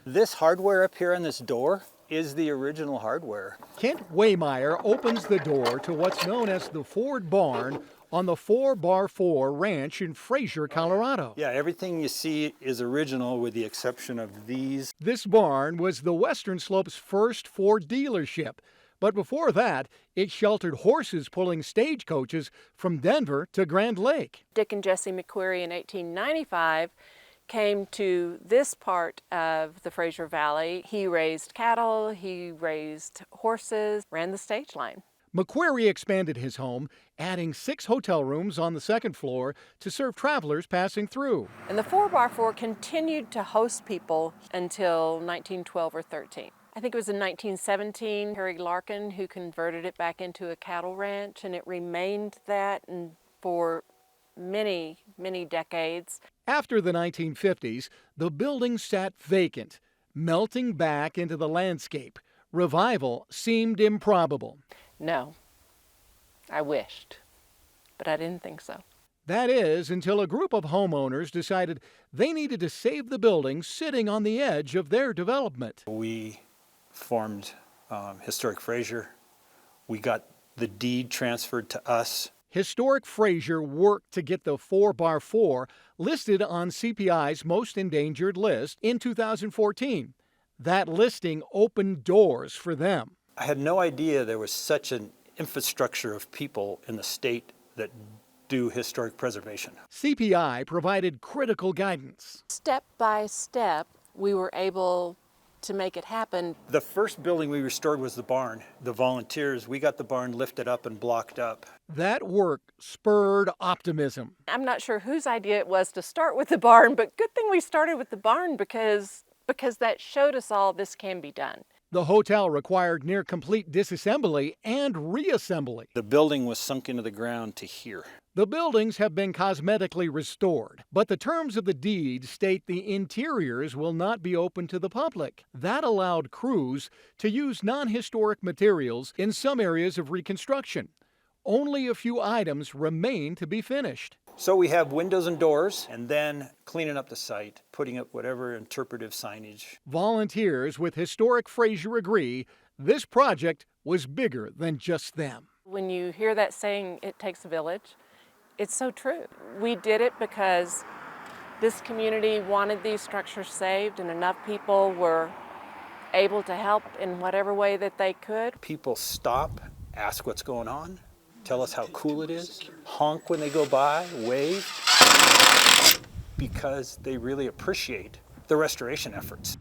This hardware up here on this door is the original hardware. Kent Waymeyer opens the door to what's known as the Ford Barn on the 4x4 ranch in Fraser, Colorado. Yeah, everything you see is original with the exception of these. This barn was the Western Slope's first Ford dealership. But before that, it sheltered horses pulling stagecoaches from Denver to Grand Lake. Dick and Jessie McQueary in 1895 came to this part of the Fraser Valley. He raised cattle, he raised horses, ran the stage line. McQueary expanded his home, adding 6 hotel rooms on the second floor to serve travelers passing through. And the 4x4 continued to host people until 1912 or 13. I think it was in 1917, Harry Larkin, who converted it back into a cattle ranch, and it remained that for many, many decades. After the 1950s, the building sat vacant, melting back into the landscape. Revival seemed improbable. No, I wished, but I didn't think so. That is, until a group of homeowners decided they needed to save the building sitting on the edge of their development. We formed Historic Fraser. We got the deed transferred to us. Historic Fraser worked to get the 4x4 listed on CPI's Most Endangered list in 2014. That listing opened doors for them. I had no idea there was such an infrastructure of people in the state that do historic preservation. CPI provided critical guidance. Step by step, we were able to make it happen. The first building we restored was the barn. The volunteers, we got the barn lifted up and blocked up. That work spurred optimism. I'm not sure whose idea it was to start with the barn, but good thing we started with the barn because that showed us all this can be done. The hotel required near complete disassembly and reassembly. The building was sunk into the ground to here. The buildings have been cosmetically restored, but the terms of the deed state the interiors will not be open to the public. That allowed crews to use non-historic materials in some areas of reconstruction. Only a few items remain to be finished. So we have windows and doors, and then cleaning up the site, putting up whatever interpretive signage. Volunteers with Historic Fraser agree this project was bigger than just them. When you hear that saying, it takes a village, it's so true. We did it because this community wanted these structures saved, and enough people were able to help in whatever way that they could. People stop, ask what's going on, tell us how cool it is, honk when they go by, wave, because they really appreciate the restoration efforts.